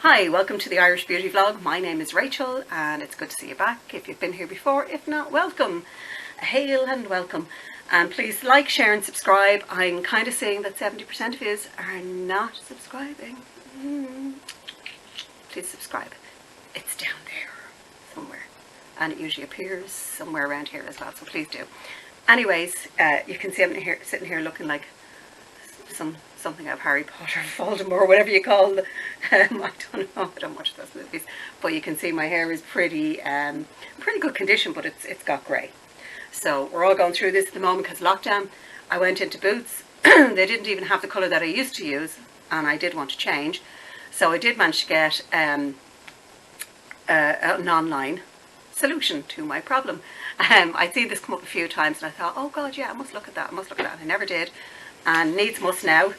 Hi, welcome to the Irish Beauty Vlog. My name is Rachel and it's good to see you back if you've been here before. If not, welcome. Hail and welcome. And please like, share and subscribe. I'm kind of seeing that 70% of you are not subscribing. Please subscribe. It's down there somewhere. And it usually appears somewhere around here as well, so please do. Anyways, you can see I'm sitting here looking like something out of Harry Potter, Voldemort, whatever you call them. I don't know, I don't watch those movies. But you can see my hair is pretty good condition, but it's got grey. So we're all going through this at the moment because lockdown. I went into Boots. They didn't even have the colour that I used to use, and I did want to change. So I did manage to get an online solution to my problem. I'd seen this come up a few times and I thought, oh God, yeah, I must look at that, and I never did. And needs must now.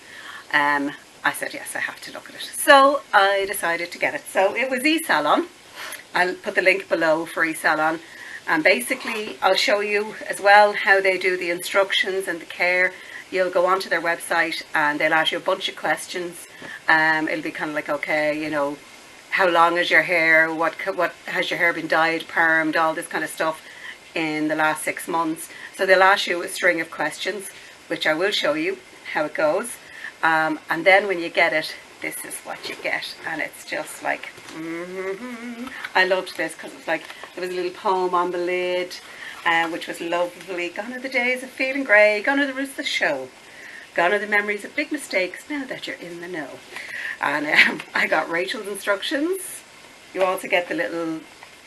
I said yes, I have to look at it. So I decided to get it. So it was Esalon. I'll put the link below for Esalon. And basically I'll show you as well how they do the instructions and the care. You'll go onto their website and they'll ask you a bunch of questions. It'll be kind of like, okay, you know, how long is your hair? What has your hair been dyed, permed, all this kind of stuff in the last 6 months. So they'll ask you a string of questions, which I will show you how it goes. And then when you get it, this is what you get. And it's just like, I loved this because it's like, there was a little poem on the lid, which was lovely. Gone are the days of feeling grey, gone are the roots of the show. Gone are the memories of big mistakes now that you're in the know. And I got Rachel's instructions. You also get the little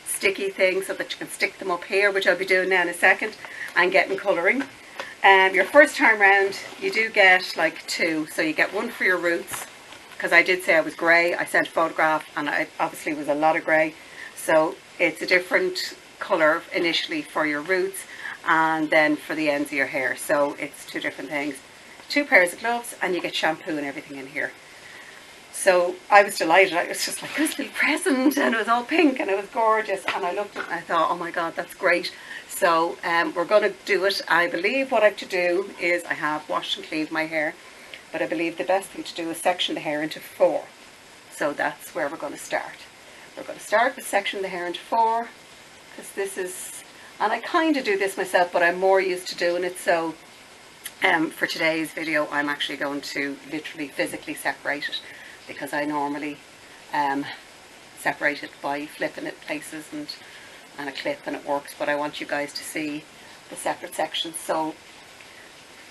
sticky thing so that you can stick them up here, which I'll be doing now in a second, and getting colouring. Your first time round, you do get like 2. So you get one for your roots, because I did say I was grey. I sent a photograph and I obviously was a lot of grey. So it's a different colour initially for your roots and then for the ends of your hair. So it's 2 different things. 2 pairs of gloves, and you get shampoo and everything in here. So I was delighted. I was just like, this little present, and it was all pink and it was gorgeous. And I looked at it and I thought, oh my God, that's great. So we're going to do it. I believe what I have to do is I have washed and cleaned my hair, but I believe the best thing to do is section the hair into 4. So that's where we're going to start. We're going to start with section the hair into 4, because this is, and I kind of do this myself, but I'm more used to doing it. So for today's video, I'm actually going to literally physically separate it, because I normally separate it by flipping it places and a clip, and it works, but I want you guys to see the separate sections. So,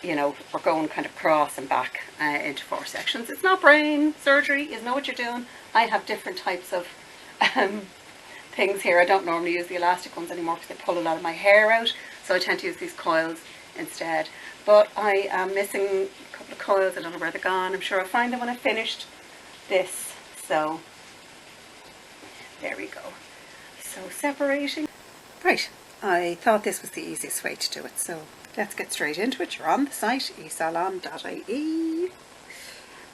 you know, we're going kind of cross and back into 4 sections. It's not brain surgery, you know what you're doing. I have different types of things here. I don't normally use the elastic ones anymore because they pull a lot of my hair out, so I tend to use these coils instead. But I am missing a couple of coils. I don't know where they're gone. I'm sure I'll find them when I've finished this. So there we go. So separating. Right, I thought this was the easiest way to do it, so let's get straight into it. You're on the site, esalon.ie,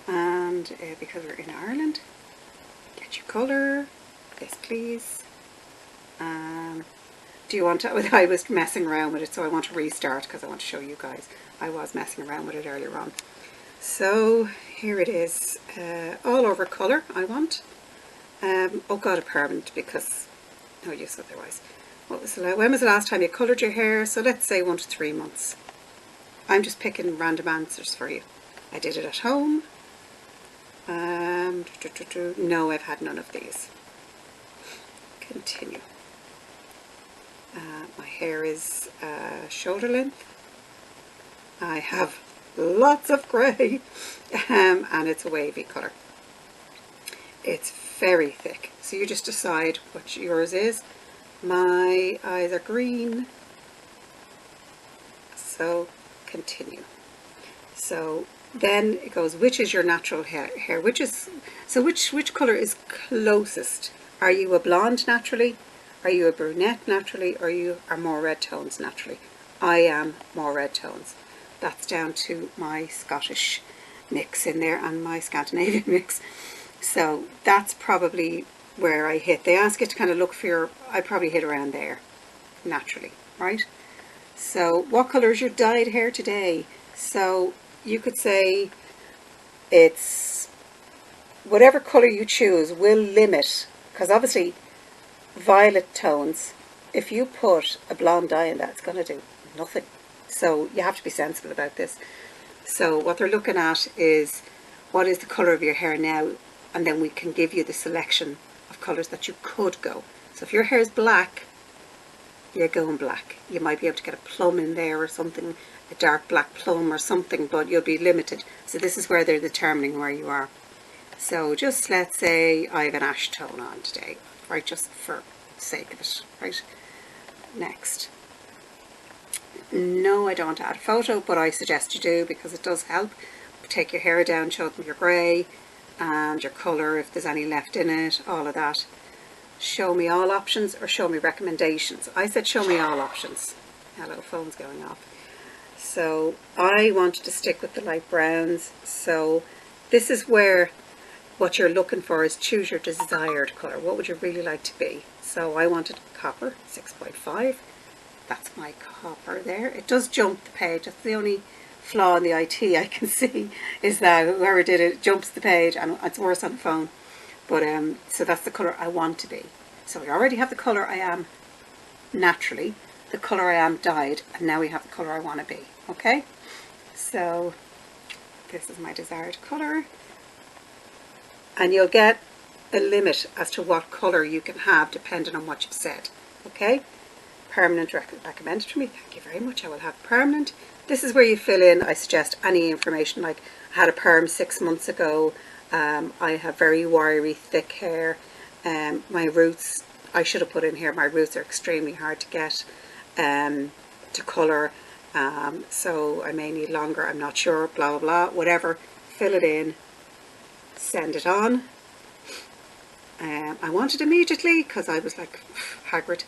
and because we're in Ireland, get your colour, this please. Do you want to, I was messing around with it, so I want to restart because I want to show you guys. I was messing around with it earlier on. So here it is, all over colour I want. Oh God, a permanent, because no use otherwise. When was the last time you coloured your hair? So let's say 1 to 3 months. I'm just picking random answers for you. I did it at home. No, I've had none of these. Continue. My hair is shoulder length. I have lots of grey, and it's a wavy colour. It's very thick, so you just decide what yours is. My eyes are green, so continue. So then it goes, which is your natural hair? Which colour is closest? Are you a blonde naturally? Are you a brunette naturally? Or you are more red tones naturally? I am more red tones. That's down to my Scottish mix in there and my Scandinavian mix. So that's probably where I hit. They ask you to kind of look for your, I probably hit around there naturally, right? So what colour is your dyed hair today? So you could say it's whatever colour you choose will limit, because obviously violet tones, if you put a blonde dye in that, it's going to do nothing. So you have to be sensible about this. So what they're looking at is what is the colour of your hair now, and then we can give you the selection of colours that you could go. So if your hair is black, you're going black. You might be able to get a plum in there or something, a dark black plum or something, but you'll be limited. So this is where they're determining where you are. So just let's say I have an ash tone on today, right, just for the sake of it, right? Next. No, I don't want to add a photo, but I suggest you do because it does help. Take your hair down, show them your grey and your colour, if there's any left in it, all of that. Show me all options or show me recommendations. I said show me all options. Hello, phone's going off. So I wanted to stick with the light browns. So this is where what you're looking for is choose your desired colour. What would you really like to be? So I wanted copper, 6.5. That's my copper there. It does jump the page. That's the only flaw in the IT I can see, is that whoever did it jumps the page, and it's worse on the phone. But so that's the colour I want to be. So we already have the colour I am naturally, the colour I am dyed, and now we have the colour I want to be. Okay? So this is my desired colour. And you'll get a limit as to what colour you can have depending on what you've said. Okay? Permanent recommended for me. Thank you very much. I will have permanent. This is where you fill in, I suggest, any information, like I had a perm 6 months ago. I have very wiry, thick hair. My roots, I should have put in here, my roots are extremely hard to get to colour. So I may need longer, I'm not sure, blah, blah, blah, whatever. Fill it in, send it on. I want it immediately because I was like Hagrid.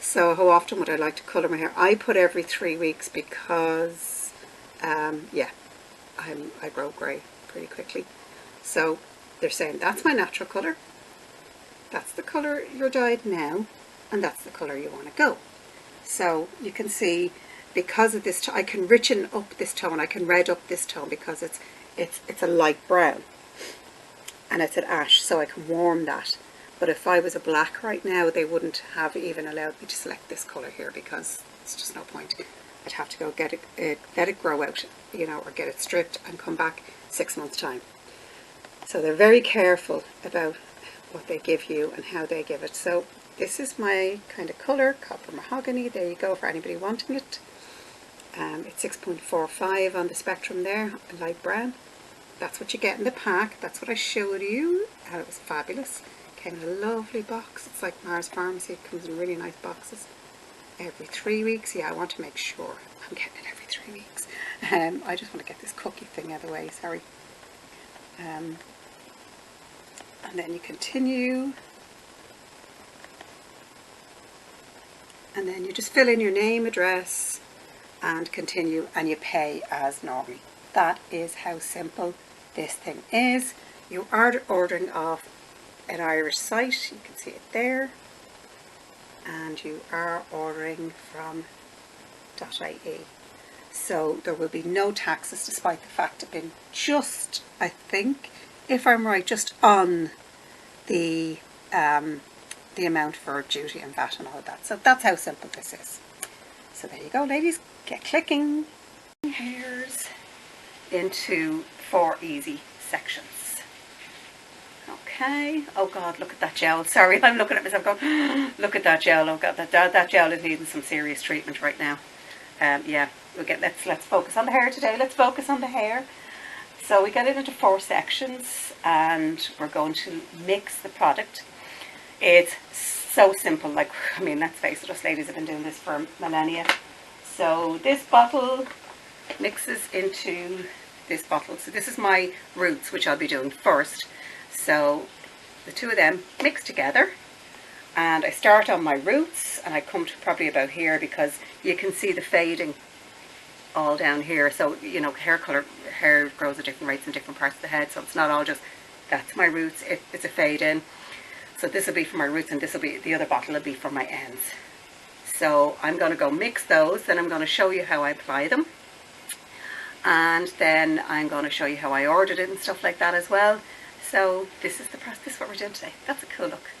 So how often would I like to colour my hair? I put every 3 weeks because, yeah, I grow grey pretty quickly. So they're saying that's my natural colour, that's the colour you're dyed now, and that's the colour you want to go. So you can see, because of this, I can richen up this tone, I can red up this tone because it's a light brown and it's an ash, so I can warm that. But if I was a black right now, they wouldn't have even allowed me to select this colour here because it's just no point. I'd have to go get it grow out, you know, or get it stripped and come back 6 months' time. So they're very careful about what they give you and how they give it. So this is my kind of colour, copper mahogany. There you go for anybody wanting it. It's 6.45 on the spectrum there, light brown. That's what you get in the pack. That's what I showed you. It was fabulous. Came in a lovely box. It's like Mars Pharmacy. It comes in really nice boxes. Every 3 weeks. Yeah, I want to make sure I'm getting it every 3 weeks. I just want to get this cookie thing out of the way. Sorry. And then you continue. And then you just fill in your name, address, and continue, and you pay as normal. That is how simple this thing is. You are ordering off an Irish site, you can see it there, and you are ordering from .ie. So there will be no taxes, despite the fact of being just, I think, if I'm right, just on the amount for duty and VAT and all of that. So that's how simple this is. So there you go, ladies, get clicking. Hairs into 4 easy sections. Okay. Oh God, look at that gel. Sorry, I'm looking at myself going, look at that gel. Oh God, that gel is needing some serious treatment right now. Yeah, let's focus on the hair today. Let's focus on the hair. So we get it into 4 sections, and we're going to mix the product. It's so simple. Like, I mean, let's face it, us ladies have been doing this for millennia. So this bottle mixes into this bottle. So this is my roots, which I'll be doing first. So the two of them mix together, and I start on my roots, and I come to probably about here because you can see the fading all down here. So, you know, hair grows at different rates in different parts of the head, so it's not all just, that's my roots, it's a fade in. So this will be for my roots, and this will be, the other bottle will be for my ends. So I'm going to go mix those, then I'm going to show you how I apply them. and then I'm going to show you how I ordered it and stuff like that as well. So this is the process. This is what we're doing today. That's a cool look.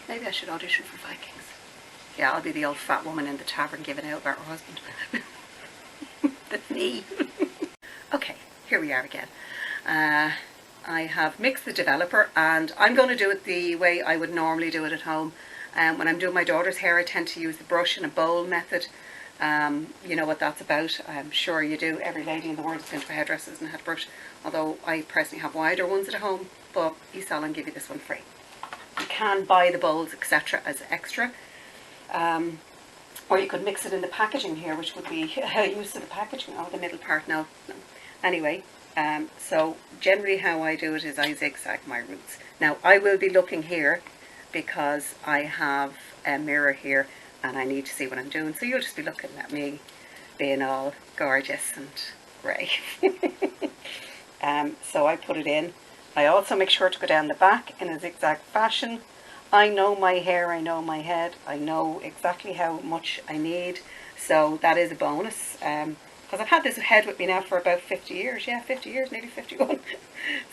Maybe I should audition for Vikings. Yeah, I'll be the old fat woman in the tavern giving out about her husband. That's me. Okay, here we are again. I have mixed the developer, and I'm going to do it the way I would normally do it at home. When I'm doing my daughter's hair, I tend to use the brush and a bowl method. You know what that's about. I'm sure you do. Every lady in the world has been to a hairdresser and had a brush. Although I personally have wider ones at home, but Esalon give you this one free. You can buy the bowls, etc., as extra. Or you could mix it in the packaging here, which would be used to the packaging. Oh, the middle part, no. Anyway, so generally how I do it is I zigzag my roots. Now, I will be looking here because I have a mirror here and I need to see what I'm doing. So you'll just be looking at me being all gorgeous and grey. So I put it in. I also make sure to go down the back in a zigzag fashion. I know my hair, I know my head, I know exactly how much I need, so that is a bonus, because I've had this head with me now for about 50 years, yeah, 50 years, nearly 51,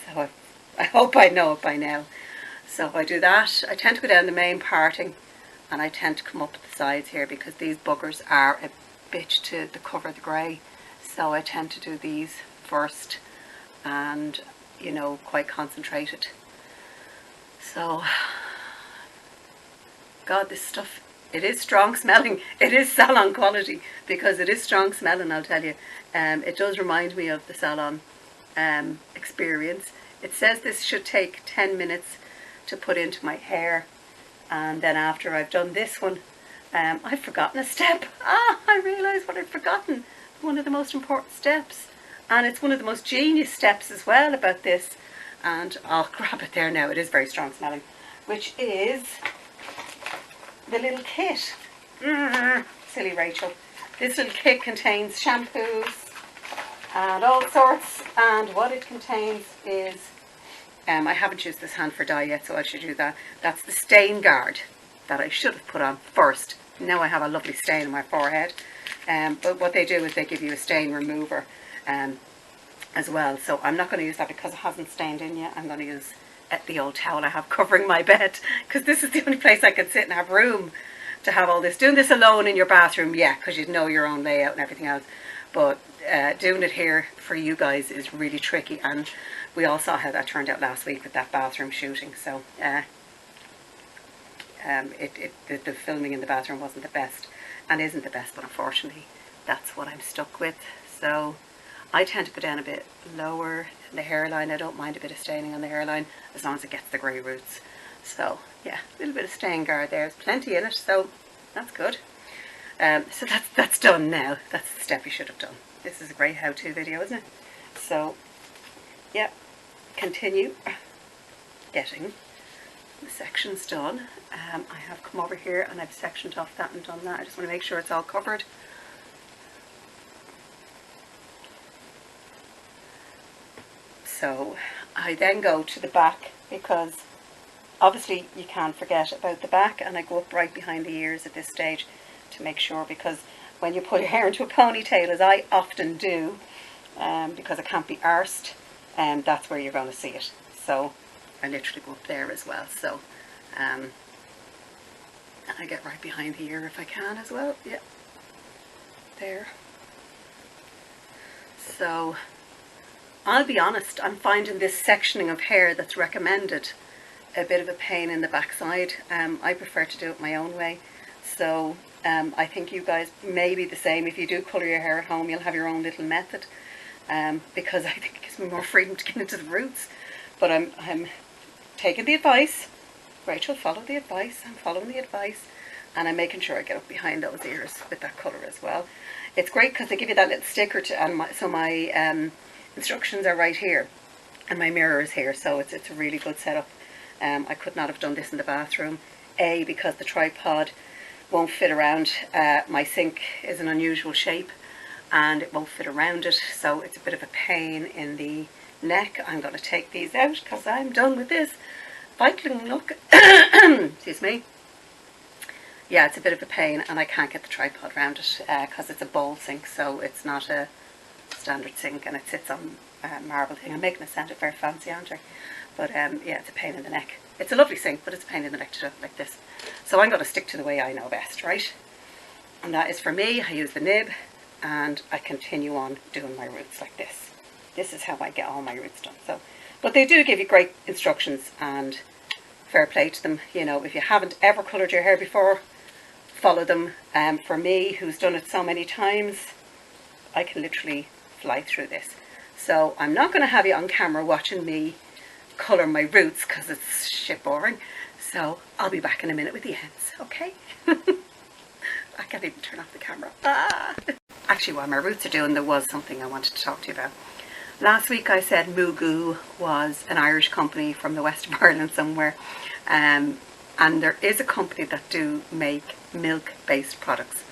so I hope I know it by now. So if I do that, I tend to go down the main parting, and I tend to come up the sides here, because these buggers are a bitch to cover the grey, so I tend to do these first, and, you know, quite concentrated. So, God, this stuff, it is strong smelling. It is salon quality, because it is strong smelling, I'll tell you. It does remind me of the salon experience. It says this should take 10 minutes to put into my hair, and then after I've done this one, I've forgotten a step. I realise what I've forgotten. One of the most important steps, and it's one of the most genius steps as well about this, and I'll grab it there now. It is very strong smelling, which is the little kit. Silly Rachel. This little kit contains shampoos and all sorts, and what it contains is, I haven't used this hand for dye yet, so I should do that. That's the stain guard that I should have put on first. Now I have a lovely stain on my forehead, but what they do is they give you a stain remover as well, so I'm not going to use that because it hasn't stained in yet. I'm going to use the old towel I have covering my bed, because this is the only place I can sit and have room to have all this. Doing this alone in your bathroom, yeah, because you know your own layout and everything else, but doing it here for you guys is really tricky, and we all saw how that turned out last week with that bathroom shooting. So the filming in the bathroom wasn't the best, and isn't the best, but unfortunately that's what I'm stuck with. So I tend to go down a bit lower in the hairline. I don't mind a bit of staining on the hairline as long as it gets the grey roots. So yeah, a little bit of stain guard there. There's plenty in it, so that's good. So that's done now. That's the step you should have done. This is a great how-to video, isn't it? So yeah, continue getting the sections done. I have come over here and I've sectioned off that and done that. I just want to make sure it's all covered. So I then go to the back, because obviously you can't forget about the back, and I go up right behind the ears at this stage to make sure, because when you pull your hair into a ponytail, as I often do, because it can't be arsed, that's where you're going to see it. So I literally go up there as well. So and I get right behind the ear if I can as well. Yeah, there. So I'll be honest, I'm finding this sectioning of hair that's recommended a bit of a pain in the backside. I prefer to do it my own way. So I think you guys may be the same. If you do colour your hair at home, you'll have your own little method, because I think it gives me more freedom to get into the roots. But I'm taking the advice. Rachel, follow the advice. I'm following the advice, and I'm making sure I get up behind those ears with that colour as well. It's great because they give you that little sticker to, and so my instructions are right here, and my mirror is here, so it's a really good setup. I could not have done this in the bathroom, because the tripod won't fit around. My sink is an unusual shape and it won't fit around it, so it's a bit of a pain in the neck. I'm going to take these out because I'm done with this viking look. Excuse me. Yeah, it's a bit of a pain, and I can't get the tripod around it because it's a bowl sink, so it's not a standard sink, and it sits on a marble thing. I'm making it sound very fancy, aren't I? But yeah, it's a pain in the neck. It's a lovely sink, but it's a pain in the neck to do it like this. So I'm going to stick to the way I know best, right? And that is for me. I use the nib and I continue on doing my roots like this. This is how I get all my roots done. So, but they do give you great instructions, and fair play to them. You know, if you haven't ever coloured your hair before, follow them. For me, who's done it so many times, I can literally fly through this. So I'm not going to have you on camera watching me colour my roots because it's shit boring. So I'll be back in a minute with the ends, okay? I can't even turn off the camera. Ah. Actually, while my roots are doing, there was something I wanted to talk to you about. Last week I said Mugu was an Irish company from the west of Ireland somewhere. And there is a company that do make milk-based products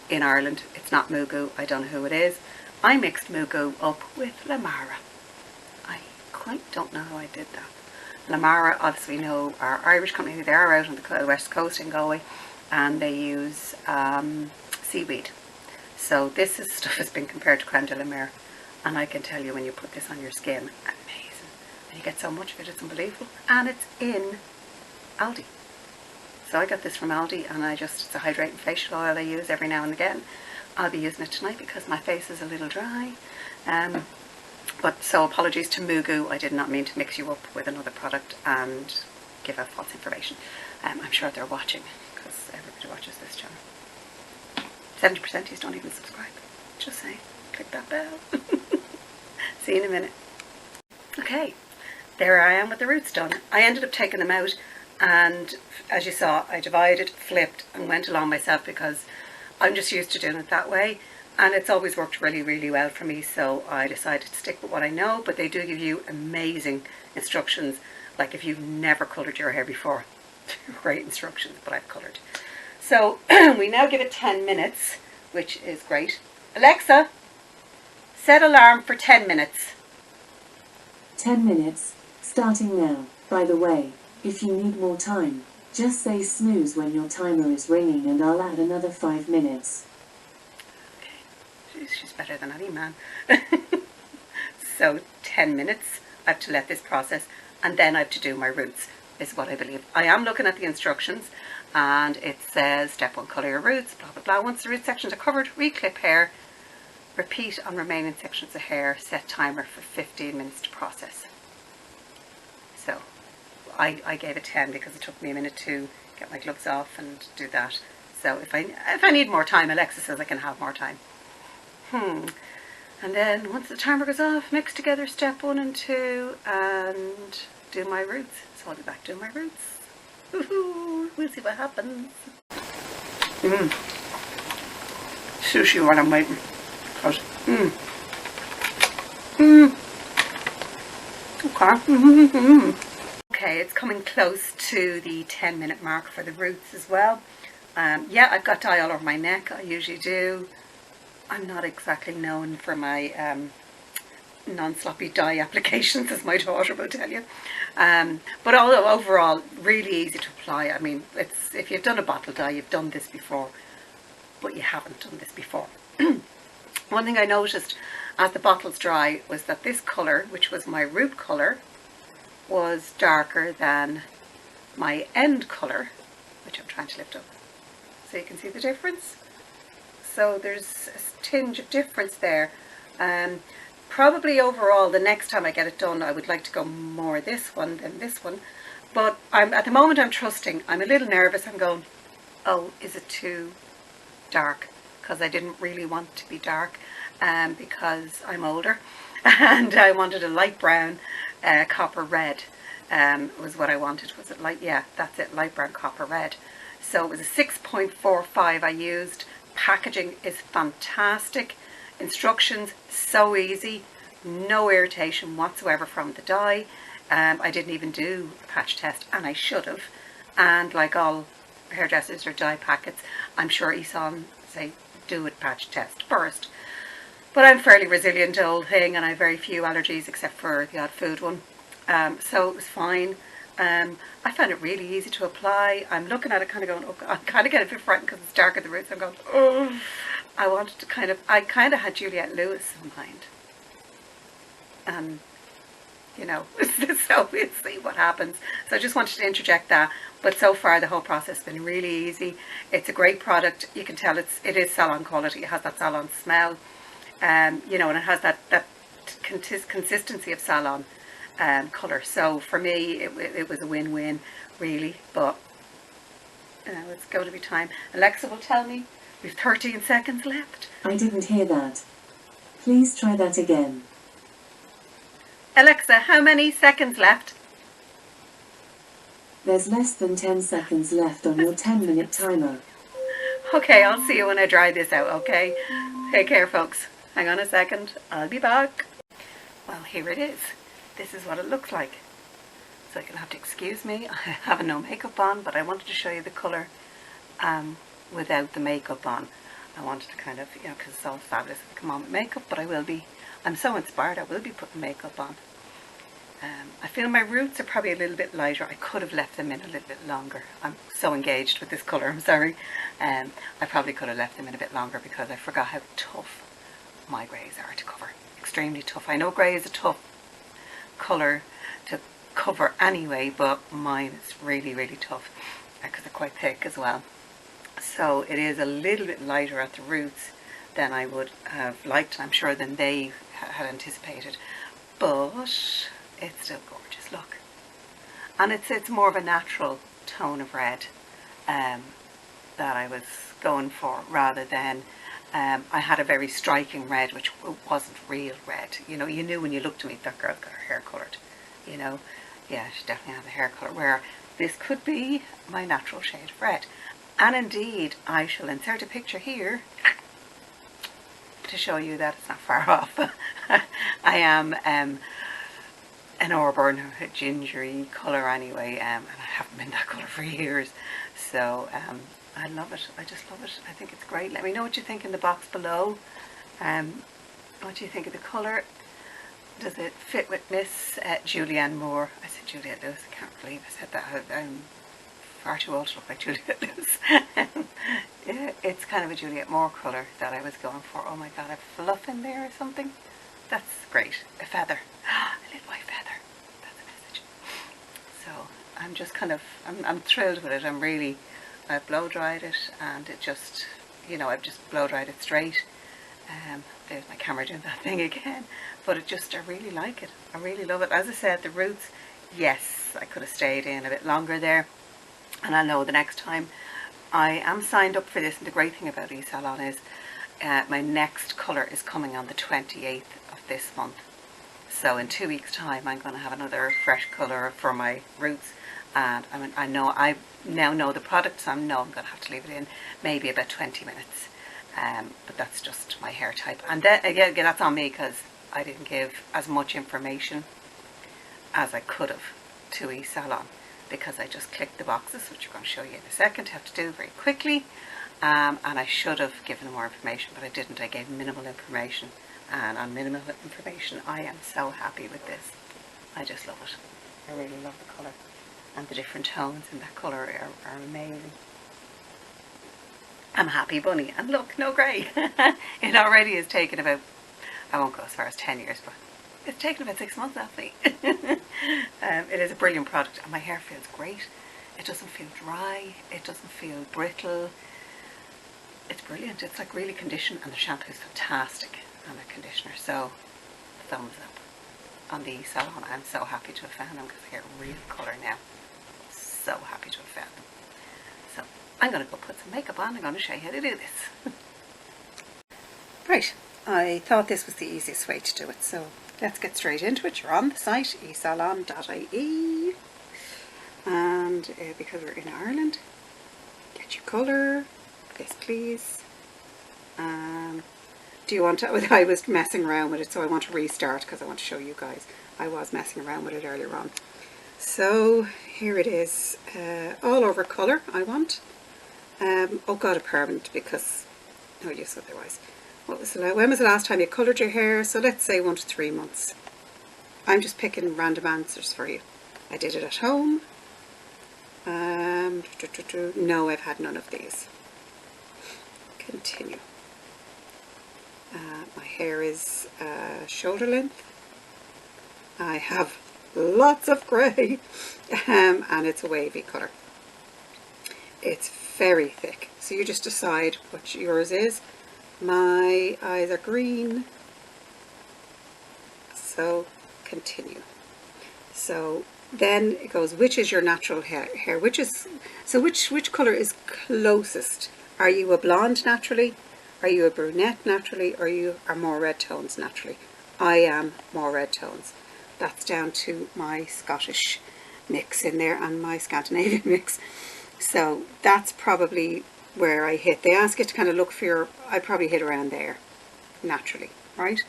in Ireland. It's not Mugu. I don't know who it is. I mixed Mugu up with Lamara. I quite don't know how I did that. Lamara, obviously, know our Irish company. They are out on the west coast in Galway, and they use seaweed. So this is stuff has been compared to creme de la mer, and I can tell you, when you put this on your skin, amazing. And you get so much of it, it's unbelievable. And it's in Aldi. So I got this from Aldi, and it's a hydrating facial oil I use every now and again. I'll be using it tonight because my face is a little dry. But so apologies to Mugu. I did not mean to mix you up with another product and give out false information. I'm sure they're watching because everybody watches this channel. 70% don't even subscribe. Just saying. Click that bell. See you in a minute. Okay, there I am with the roots done. I ended up taking them out, and as you saw, I divided, flipped and went along myself because I'm just used to doing it that way, and it's always worked really, really well for me. So I decided to stick with what I know, but they do give you amazing instructions. Like if you've never coloured your hair before, great instructions, but I've coloured. So we now give it 10 minutes, which is great. Alexa, set alarm for 10 minutes. 10 minutes, starting now. By the way, if you need more time, just say snooze when your timer is ringing and I'll add another 5 minutes. Okay, she's better than any man. So 10 minutes, I have to let this process, and then I have to do my roots, is what I believe. I am looking at the instructions, and it says step 1, colour your roots, blah blah blah. Once the root sections are covered, reclip hair, repeat on remaining sections of hair, set timer for 15 minutes to process. So I gave it 10 because it took me a minute to get my gloves off and do that. So if I need more time, Alexa says I can have more time. And then once the timer goes off, mix together step 1 and 2 and do my roots. So I'll be back doing my roots. Woohoo! We'll see what happens. Sushi while I'm waiting. Okay. Okay, it's coming close to the 10-minute mark for the roots as well. Yeah, I've got dye all over my neck. I usually do. I'm not exactly known for my non-sloppy dye applications, as my daughter will tell you. But although overall, really easy to apply. I mean, it's if you've done a bottle dye, you've done this before, but you haven't done this before. One thing I noticed as the bottles dry was that this colour, which was my root colour, was darker than my end colour, which I'm trying to lift up so you can see the difference. So there's a tinge of difference there. Probably overall, the next time I get it done, I would like to go more this one than this one. But at the moment I'm trusting. I'm a little nervous. I'm going, oh, is it too dark? Because I didn't really want to be dark because I'm older. And I wanted a light brown copper red was what I wanted. Was it light? Yeah, that's it, light brown copper red. So it was a 6.45 I used. Packaging is fantastic. Instructions, so easy. No irritation whatsoever from the dye. I didn't even do a patch test, and I should have. And like all hairdressers or dye packets, I'm sure Esalon say do a patch test first. But I'm fairly resilient to the whole thing, and I have very few allergies except for the odd food one. So it was fine. I found it really easy to apply. I'm looking at it kind of going, oh God, I'm kind of getting a bit frightened because it's dark at the roots. I'm going, oh, I wanted to I kind of had Juliette Lewis in mind. And, you know, so we'll see what happens. So I just wanted to interject that. But so far the whole process has been really easy. It's a great product. You can tell it is salon quality. It has that salon smell. You know, and it has that consistency of salon colour. So for me, it was a win-win, really. But it's going to be time. Alexa will tell me we've 13 seconds left. I didn't hear that. Please try that again. Alexa, how many seconds left? There's less than 10 seconds left on your 10-minute timer. Okay, I'll see you when I dry this out, okay? Take care, folks. Hang on a second. I'll be back. Well, here it is. This is what it looks like. So you'll have to excuse me. I have no makeup on, but I wanted to show you the colour without the makeup on. I wanted to kind of, you know, because it's all fabulous if I come on with makeup, but I'm so inspired I will be putting makeup on. I feel my roots are probably a little bit lighter. I could have left them in a little bit longer. I'm so engaged with this colour, I'm sorry. I probably could have left them in a bit longer because I forgot how tough my greys are to cover. Extremely tough. I know grey is a tough colour to cover anyway, but mine is really, really tough because they're quite thick as well. So it is a little bit lighter at the roots than I would have liked, I'm sure, than they had anticipated. But it's still gorgeous, look. And it's more of a natural tone of red that I was going for, rather than I had a very striking red which wasn't real red. You know, you knew when you looked at me that girl's got her hair coloured, you know. Yeah, she definitely had the hair colour, where this could be my natural shade of red. And indeed, I shall insert a picture here to show you that it's not far off. I am an auburn, a gingery colour anyway, and I haven't been that colour for years. So I love it. I just love it. I think it's great. Let me know what you think in the box below. What do you think of the colour? Does it fit with Miss Julianne Moore? I said Juliette Lewis. I can't believe I said that. I'm far too old to look like Juliette Lewis. Yeah, it's kind of a Juliette Moore colour that I was going for. Oh my god, a fluff in there or something? That's great. A feather. A little white feather. That's a message. So I'm just kind of, I'm thrilled with it. I've blow dried it, and it just, you know, I've just blow dried it straight. There's my camera doing that thing again. But I really like it. I really love it. As I said, the roots, yes, I could have stayed in a bit longer there. And I know the next time I am signed up for this, and the great thing about Esalon is my next colour is coming on the 28th of this month. So in 2 weeks time I'm going to have another fresh colour for my roots, and I now know the product, so I know I'm going to have to leave it in maybe about 20 minutes. But that's just my hair type, and then again that's on me because I didn't give as much information as I could have to Esalon, because I just clicked the boxes, which I'm going to show you in a second. I have to do very quickly, and I should have given them more information, but I didn't. I gave minimal information, and on minimal information I am so happy with this. I just love it. I really love the colour, and the different tones in that colour are amazing. I'm a happy bunny, and look, no grey. It already has taken about, I won't go as far as 10 years, but it's taken about 6 months off me. It is a brilliant product, and my hair feels great. It doesn't feel dry, it doesn't feel brittle. It's brilliant. It's like really conditioned, and the shampoo is fantastic, and the conditioner. So thumbs up on the Esalon. I'm so happy to have found them because they get real colour now. So happy to have found them. So I'm going to go put some makeup on. I'm going to show you how to do this. Right, I thought this was the easiest way to do it, so let's get straight into it. You're on the site, esalon.ie, and because we're in Ireland, get your colour, yes please. Do you want to, I was messing around with it, so I want to restart because I want to show you guys. I was messing around with it earlier on. So here it is, all over colour I want. Oh god, a permanent, because no use otherwise. When was the last time you coloured your hair? So let's say 1 to 3 months. I'm just picking random answers for you. I did it at home. No, I've had none of these. Continue. My hair is shoulder length. I have lots of grey and it's a wavy colour. It's very thick, so you just decide what yours is. My eyes are green, so continue. So then it goes, which is your natural hair? Which colour is closest? Are you a blonde naturally? Are you a brunette naturally? Or you are more red tones naturally? I am more red tones. That's down to my Scottish mix in there and my Scandinavian mix. So that's probably where I hit. They ask you to kind of look for your, I probably hit around there, naturally, right?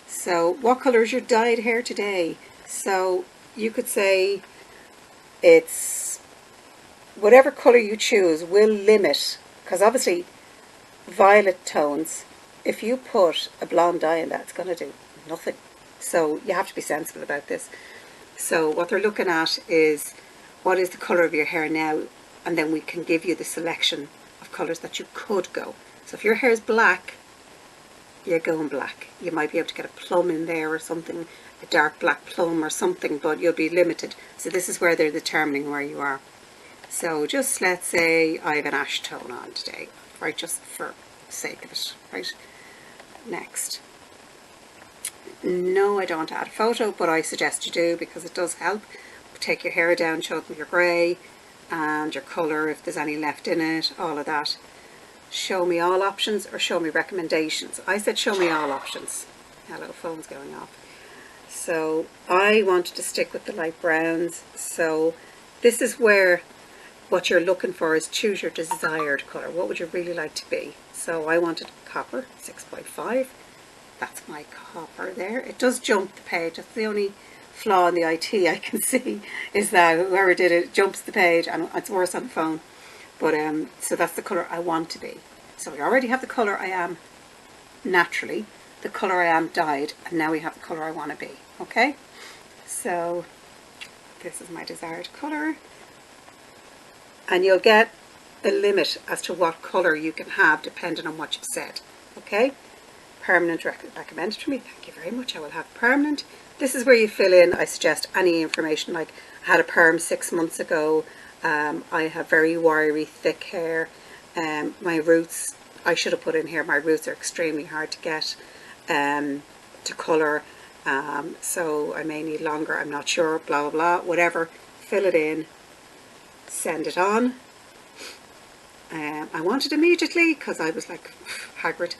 So what colour is your dyed hair today? So you could say it's whatever colour you choose will limit, because obviously violet tones, if you put a blonde dye in that, it's going to do nothing. So you have to be sensible about this. So what they're looking at is what is the colour of your hair now, and then we can give you the selection of colours that you could go. So if your hair is black, you're going black. You might be able to get a plum in there or something, a dark black plum or something, but you'll be limited. So this is where they're determining where you are. So just let's say I have an ash tone on today, right, just for the sake of it, right? Next. No, I don't want to add a photo, but I suggest you do because it does help. Take your hair down, show them your grey and your colour, if there's any left in it, all of that. Show me all options or show me recommendations. I said show me all options. Hello, phone's going off. So I wanted to stick with the light browns. So this is where what you're looking for is choose your desired colour. What would you really like to be? So I wanted copper, 6.5. That's my copper there. It does jump the page. That's the only flaw in the IT I can see, is that whoever did it jumps the page, and it's worse on the phone. But so that's the colour I want to be. So we already have the colour I am naturally, the colour I am dyed, and now we have the colour I want to be. Okay? So this is my desired colour. And you'll get a limit as to what colour you can have depending on what you've said. Okay? Permanent recommended for me. Thank you very much. I will have permanent. This is where you fill in, I suggest, any information. Like I had a perm 6 months ago. I have very wiry, thick hair. My roots, I should have put in here, my roots are extremely hard to get to colour. So I may need longer, I'm not sure, blah, blah, blah, whatever. Fill it in, send it on. I want it immediately because I was like Hagrid.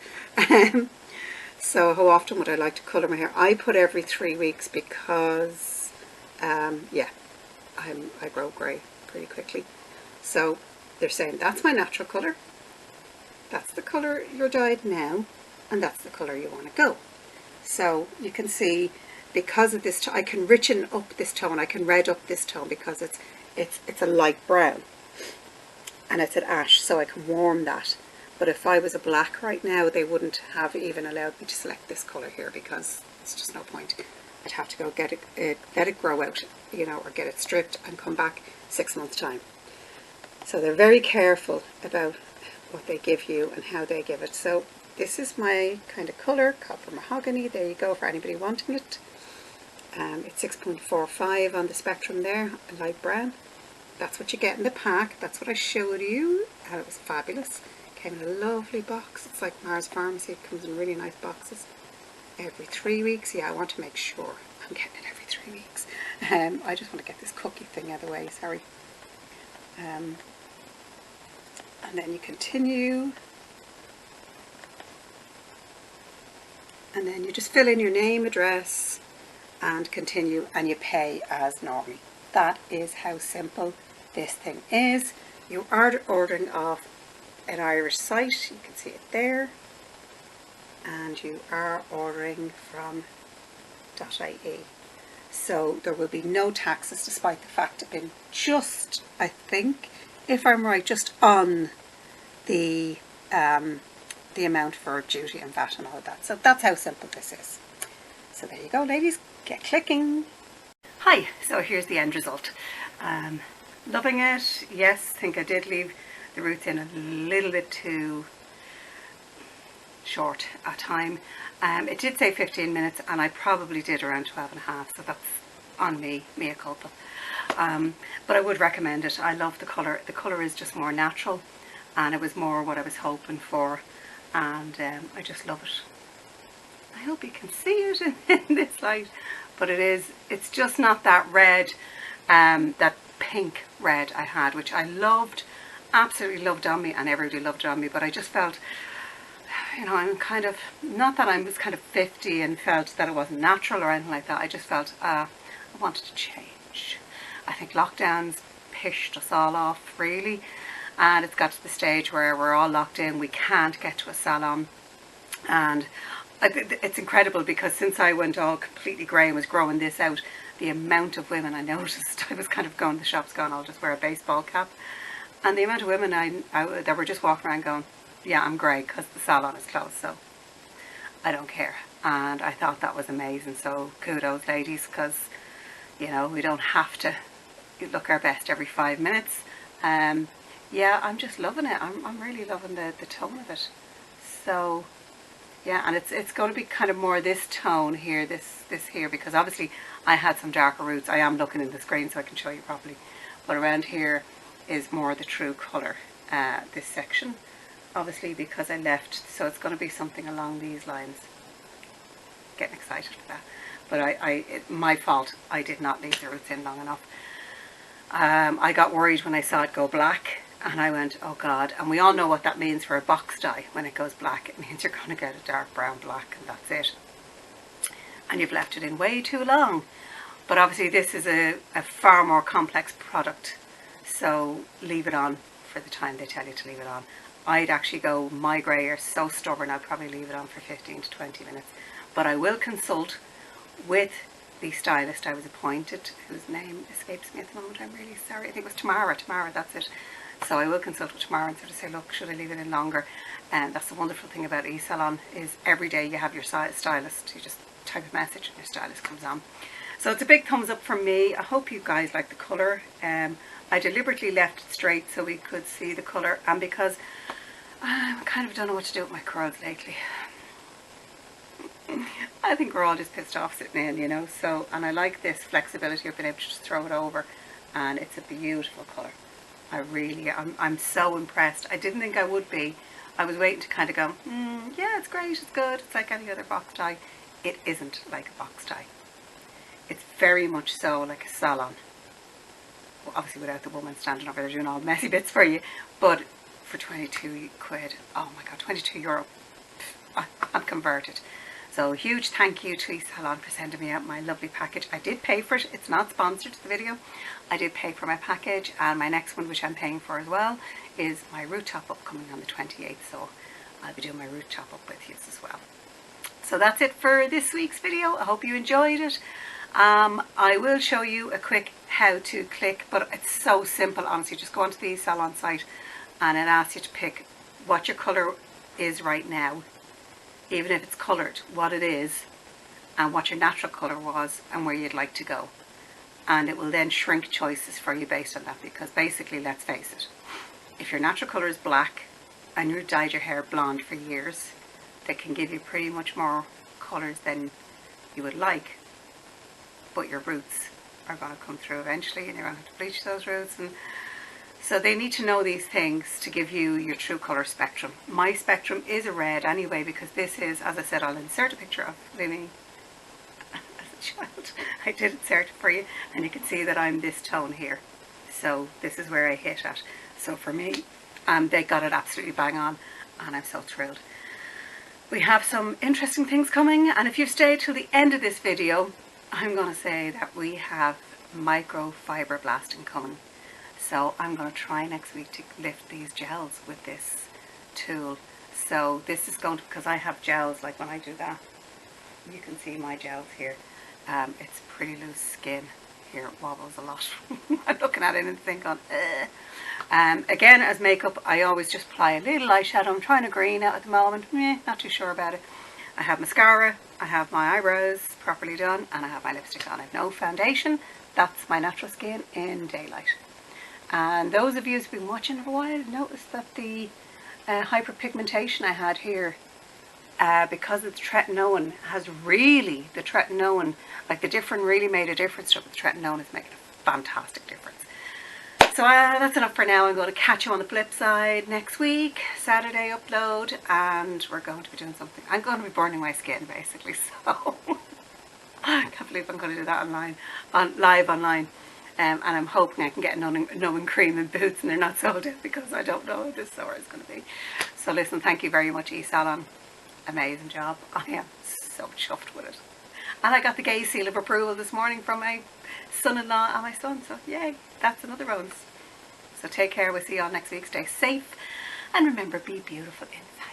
So how often would I like to colour my hair? I put every 3 weeks because, yeah, I grow grey pretty quickly. So they're saying that's my natural colour, that's the colour you're dyed now, and that's the colour you want to go. So you can see, because of this, I can richen up this tone, I can red up this tone because it's a light brown and it's an ash, so I can warm that. But if I was a black right now, they wouldn't have even allowed me to select this colour here because it's just no point. I'd have to go get it, let it grow out, you know, or get it stripped and come back 6 months' time. So they're very careful about what they give you and how they give it. So this is my kind of colour, copper mahogany. There you go for anybody wanting it. It's 6.45 on the spectrum there, a light brown. That's what you get in the pack. That's what I showed you. And it was fabulous. Came in a lovely box. It's like Mars Pharmacy. It comes in really nice boxes. Every 3 weeks. Yeah, I want to make sure I'm getting it every 3 weeks. I just want to get this cookie thing out of the way. Sorry. And then you continue. And then you just fill in your name, address, and continue, and you pay as normal. That is how simple this thing is. You are ordering off an Irish site, you can see it there, and you are ordering from .ie. So there will be no taxes, despite the fact of being just, I think, if I'm right, just on the amount for duty and VAT and all of that. So that's how simple this is. So there you go, ladies, get clicking. Hi, so here's the end result. Loving it. Yes, think I did leave the roots in a little bit too short a time. It did say 15 minutes and I probably did around 12 and a half, so that's on me, mea culpa. But I would recommend it. I love the colour. The colour is just more natural and it was more what I was hoping for, and I just love it. I hope you can see it in this light, but it's just not that red, that pink red I had, which I loved, absolutely loved on me, and everybody loved on me, but I just felt, you know, I'm kind of, not that I was kind of 50 and felt that it wasn't natural or anything like that, I just felt I wanted to change. I think lockdowns pissed us all off, really, and it's got to the stage where we're all locked in, we can't get to a salon, and it's incredible because since I went all completely grey and was growing this out, the amount of women I noticed, I was kind of going to the shops going, I'll just wear a baseball cap, and the amount of women that were just walking around going, yeah, I'm grey because the salon is closed, so I don't care. And I thought that was amazing, so kudos ladies, because, you know, we don't have to look our best every 5 minutes. Yeah, I'm just loving it. I'm really loving the tone of it. So yeah, and it's going to be kind of more this tone here, this here, because obviously I had some darker roots. I am looking in the screen so I can show you properly, but around here is more the true colour, this section, obviously because I left, so it's going to be something along these lines. Getting excited for that, but my fault, I did not leave the roots in long enough. I got worried when I saw it go black, and I went, oh God, and we all know what that means for a box dye. When it goes black, it means you're going to get a dark brown black, and that's it. And you've left it in way too long. But obviously this is a far more complex product, so leave it on for the time they tell you to leave it on. I'd actually go, my grey are so stubborn, I'll probably leave it on for 15 to 20 minutes. But I will consult with the stylist I was appointed, whose name escapes me at the moment, I'm really sorry. I think it was Tamara, that's it. So I will consult with Tamara and sort of say, look, should I leave it in longer? And that's the wonderful thing about Esalon, is every day you have your stylist. You just type a message and your stylist comes on. So it's a big thumbs up from me. I hope you guys like the colour. I deliberately left it straight so we could see the colour, and because I kind of don't know what to do with my curls lately. I think we're all just pissed off sitting in, you know. So, and I like this flexibility of being able to just throw it over, and it's a beautiful colour. I'm so impressed. I didn't think I would be. I was waiting to kind of go, yeah, it's great, it's good, it's like any other box dye. It isn't like a box dye. It's very much so like a salon. Well, obviously without the woman standing over there doing all the messy bits for you, but for 22 quid, oh my God, 22 euro, I'm converted. So a huge thank you to Esalon for sending me out my lovely package. I did pay for it. It's not sponsored to the video. I did pay for my package, and my next one, which I'm paying for as well, is my root top up coming on the 28th. So I'll be doing my root top up with you as well. So that's it for this week's video. I hope you enjoyed it. I will show you a quick how to click, but it's so simple, honestly. Just go onto the Esalon site and it asks you to pick what your colour is right now, even if it's coloured, what it is, and what your natural colour was, and where you'd like to go. And it will then shrink choices for you based on that, because basically, let's face it, if your natural colour is black and you've dyed your hair blonde for years, they can give you pretty much more colours than you would like, but your roots are going to come through eventually, and you're going to have to bleach those roots, and so they need to know these things to give you your true colour spectrum. My spectrum is a red anyway, because this is, as I said, I'll insert a picture of Lily as a child. I did insert it for you, and you can see that I'm this tone here. So this is where I hit at. So for me, they got it absolutely bang on, and I'm so thrilled. We have some interesting things coming, and if you've stayed till the end of this video, I'm going to say that we have microfiber blasting coming. So I'm going to try next week to lift these gels with this tool. So this is going to, because I have gels, like when I do that, you can see my gels here. It's pretty loose skin here, it wobbles a lot. I'm looking at it and thinking, again, as makeup, I always just apply a little eyeshadow. I'm trying to green out at the moment, not too sure about it. I have mascara, I have my eyebrows properly done, and I have my lipstick on. I have no foundation. That's my natural skin in daylight. And those of you who've been watching for a while noticed that the hyperpigmentation I had here because it's tretinoin, has really, the tretinoin, like the different really made a difference to it. The tretinoin is making a fantastic difference. So that's enough for now. I'm going to catch you on the flip side next week, Saturday upload, and we're going to be doing something. I'm going to be burning my skin basically, so I can't believe I'm going to do that live online. And I'm hoping I can get a numbing cream and boots, and they're not sold out because I don't know what this store is going to be. So listen, thank you very much, Esalon. Amazing job. I am so chuffed with it. And I got the gay seal of approval this morning from my son-in-law and my son. So yay, that's another bonus. So take care. We'll see you all next week. Stay safe. And remember, be beautiful inside.